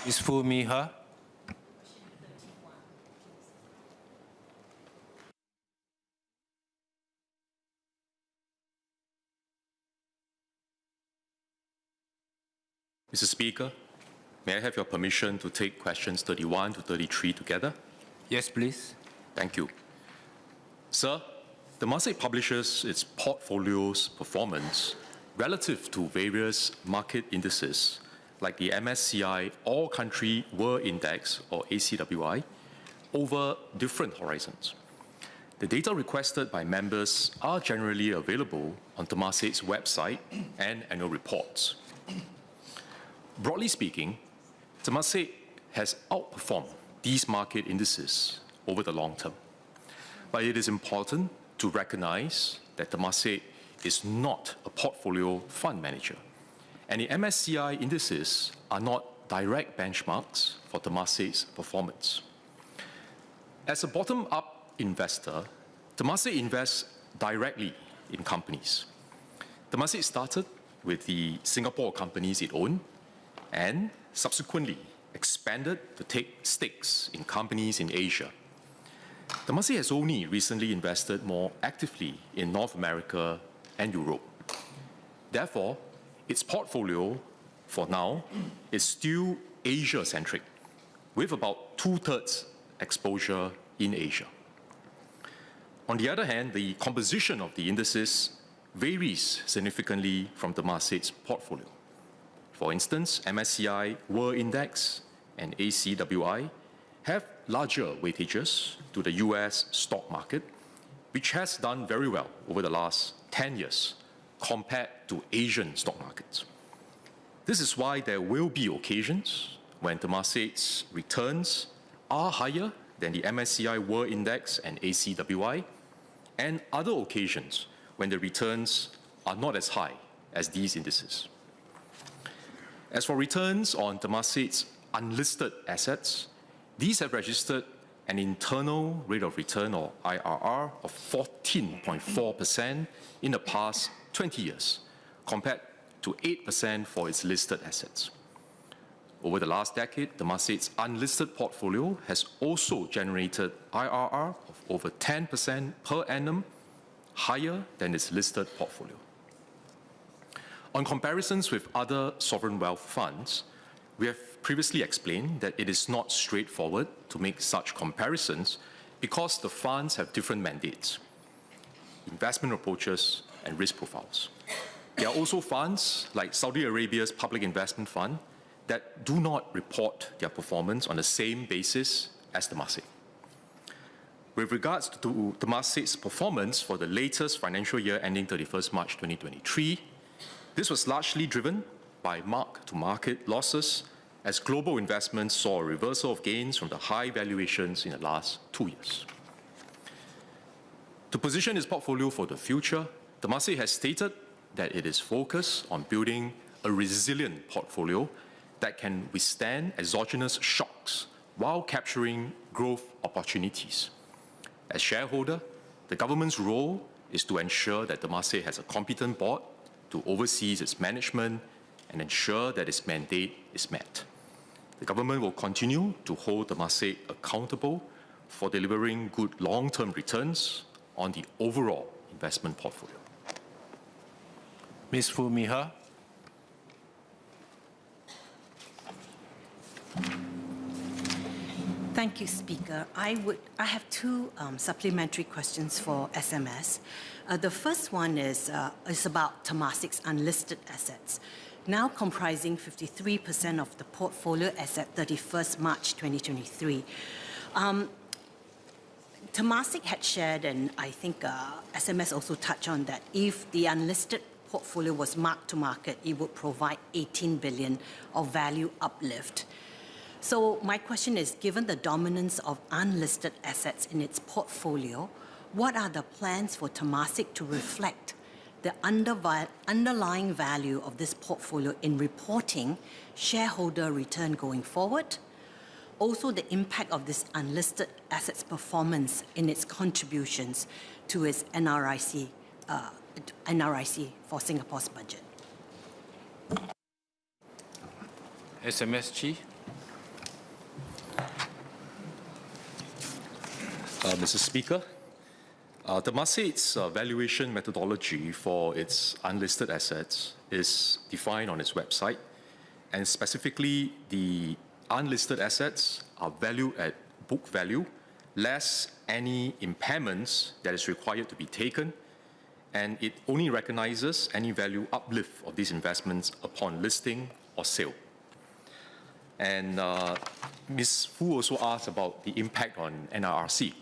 Ms. Foo Mi Ha. Mr. Speaker, may I have your permission to take questions 31 to 33 together? Yes, please. Thank you. Sir, Temasek publishes its portfolio's performance relative to various market indices like the MSCI All Country World Index or ACWI over different horizons. The data requested by members are generally available on Temasek's website and annual reports. Broadly speaking, Temasek has outperformed these market indices over the long term. But it is important to recognize that Temasek is not a portfolio fund manager, and the MSCI indices are not direct benchmarks for Temasek's performance. As a bottom-up investor, Temasek invests directly in companies. Temasek started with the Singapore companies it owned and subsequently expanded to take stakes in companies in Asia. Temasek has only recently invested more actively in North America and Europe. Therefore, its portfolio, for now, is still Asia-centric, with about 2/3 exposure in Asia. On the other hand, the composition of the indices varies significantly from Temasek's portfolio. For instance, MSCI World Index and ACWI have larger weightages to the US stock market, which has done very well over the last 10 years compared to Asian stock markets. This is why there will be occasions when Temasek's returns are higher than the MSCI World Index and ACWI, and other occasions when the returns are not as high as these indices. As for returns on Temasek's unlisted assets, these have registered an internal rate of return, or IRR, of 14.4% in the past 20 years, compared to 8% for its listed assets. Over the last decade, Temasek's unlisted portfolio has also generated IRR of over 10% per annum, higher than its listed portfolio. On comparisons with other sovereign wealth funds, we have previously explained that it is not straightforward to make such comparisons because the funds have different mandates, investment approaches, and risk profiles. There are also funds like Saudi Arabia's Public Investment Fund that do not report their performance on the same basis as Temasek. With regards to Temasek's performance for the latest financial year ending 31st March 2023, this was largely driven by mark-to-market losses as global investments saw a reversal of gains from the high valuations in the last 2 years. To position its portfolio for the future, Temasek has stated that it is focused on building a resilient portfolio that can withstand exogenous shocks while capturing growth opportunities. As shareholder, the government's role is to ensure that Temasek has a competent board to oversee its management and ensure that its mandate is met. The government will continue to hold Temasek accountable for delivering good long-term returns on the overall investment portfolio. Ms. Foo Mi Ha. Thank you, Speaker. I have two supplementary questions for SMS. The first one is about Temasek's unlisted assets, now comprising 53% of the portfolio as at 31st March 2023. Temasek had shared, and I think SMS also touched on that, if the unlisted portfolio was marked to market, it would provide 18 billion of value uplift. So my question is, given the dominance of unlisted assets in its portfolio, what are the plans for Temasek to reflect the underlying value of this portfolio in reporting shareholder return going forward? Also, the impact of this unlisted assets performance in its contributions to its NRIC for Singapore's budget. SMS Chee. Mr. Speaker, Temasek's valuation methodology for its unlisted assets is defined on its website, and specifically the unlisted assets are valued at book value, less any impairments that is required to be taken, and it only recognizes any value uplift of these investments upon listing or sale. And Ms. Fu also asked about the impact on NRRC.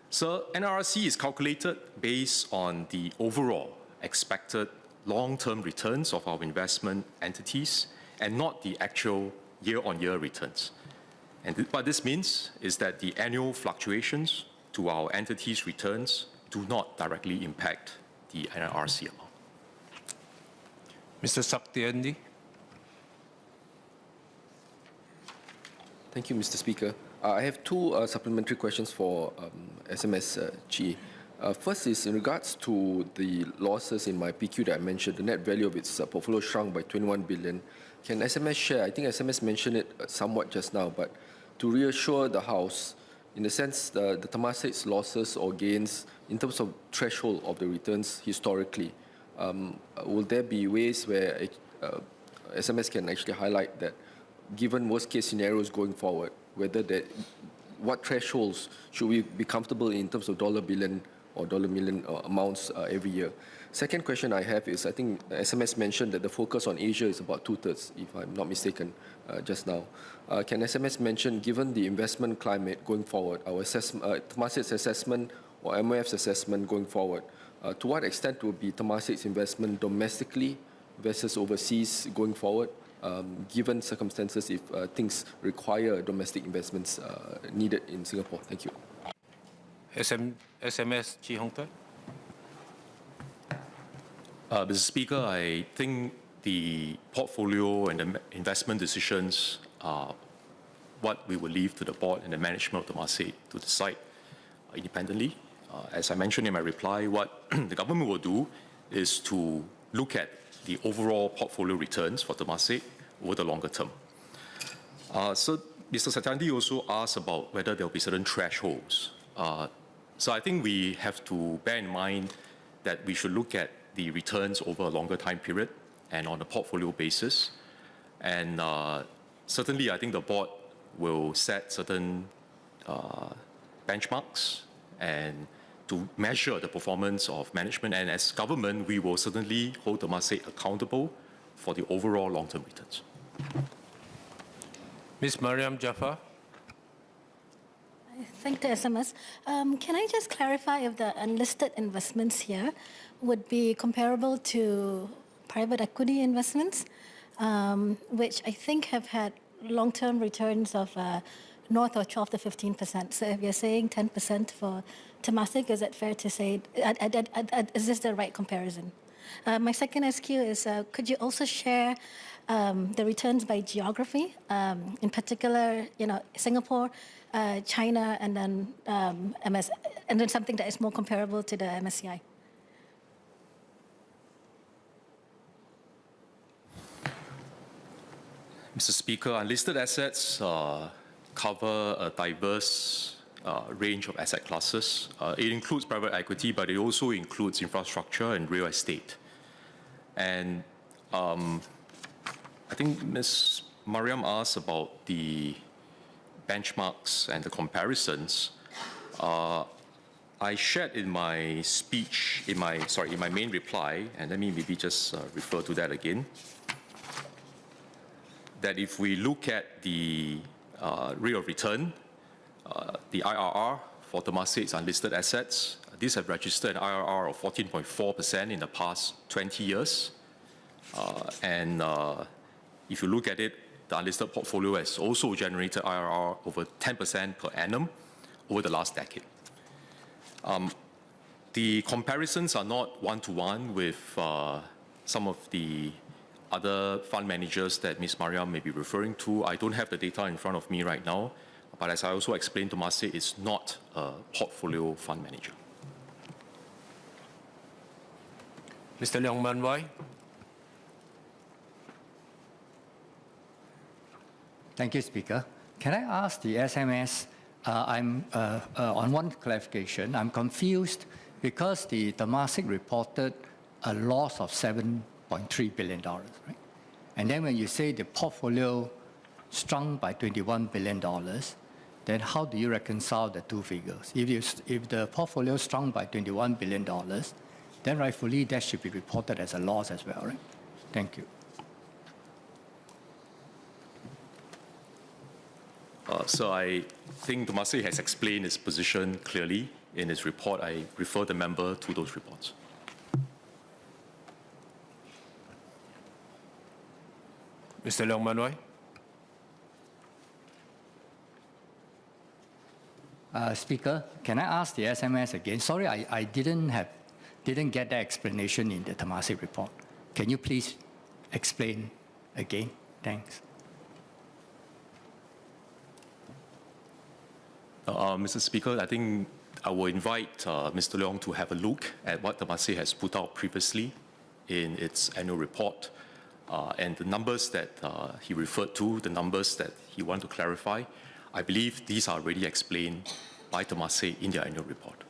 So NRRC is calculated based on the overall expected long-term returns of our investment entities and not the actual year-on-year returns. And what this means is that the annual fluctuations to our entities' returns do not directly impact the NRRC amount. Mr. Saktiandi. Thank you, Mr. Speaker. I have two supplementary questions for SMS Chee. First is in regards to the losses in my PQ that I mentioned, the net value of its portfolio shrunk by 21 billion. Can SMS share, I think SMS mentioned it somewhat just now, but to reassure the House, in the sense the Temasek's losses or gains in terms of threshold of the returns historically, will there be ways where SMS can actually highlight that given worst case scenarios going forward, whether what thresholds should we be comfortable in terms of dollar billion or dollar million amounts every year? Second question I have is, I think SMS mentioned that the focus on Asia is about 2/3, if I'm not mistaken, just now. Can SMS mention, given the investment climate going forward, our Temasek's assessment or MOF's assessment going forward, to what extent will be Temasek's investment domestically versus overseas going forward, given circumstances if things require domestic investments needed in Singapore? Thank you. SMS Chee Hong Tat. Mr. Speaker, I think the portfolio and the investment decisions are what we will leave to the board and the management of Temasek to decide independently. As I mentioned in my reply, what the government will do is to look at the overall portfolio returns for Temasek over the longer term. So Mr. Satyandi also asked about whether there will be certain thresholds. So I think we have to bear in mind that we should look at the returns over a longer time period and on a portfolio basis. And certainly, I think the board will set certain benchmarks and to measure the performance of management. And as government, we will certainly hold Temasek accountable for the overall long-term returns. Ms. Mariam Jafar. Thank the SMS. Can I just clarify if the unlisted investments here would be comparable to private equity investments, which I think have had long-term returns of north of 12 to 15%. So if you're saying 10% for Temasek, is it fair to say, is this the right comparison? My second SQ is, could you also share the returns by geography, in particular, Singapore, China, and then and then something that is more comparable to the MSCI? Mr. Speaker, unlisted assets cover a diverse range of asset classes. It includes private equity, but it also includes infrastructure and real estate. And I think Ms. Mariam asked about the benchmarks and the comparisons. I shared in my speech, in my main reply, and let me maybe just refer to that again, that if we look at the rate of return, the IRR for Temasek's unlisted assets, these have registered an IRR of 14.4% in the past 20 years. And if you look at it, the unlisted portfolio has also generated IRR over 10% per annum over the last decade. The comparisons are not one-to-one with some of the other fund managers that Ms. Mariam may be referring to. I don't have the data in front of me right now, but as I also explained, Temasek is not a portfolio fund manager. Mr. Leong Man Wai. Thank you, Speaker. Can I ask the SMS On one clarification, I'm confused because the Temasek reported a loss of $7.3 billion, right? And then when you say the portfolio shrunk by $21 billion, then how do you reconcile the two figures? If the portfolio shrunk by $21 billion, then rightfully that should be reported as a loss as well, right? Thank you. So I think Temasek has explained its position clearly in its report. I refer the member to those reports. Mr. Leong Man Wai. Speaker, can I ask the SMS again? Sorry, I didn't get that explanation in the Temasek report. Can you please explain again? Thanks. Mr. Speaker, I think I will invite Mr. Leong to have a look at what Temasek has put out previously in its annual report. And the numbers that he referred to, the numbers that he wanted to clarify, I believe these are already explained by Temasek in their annual report.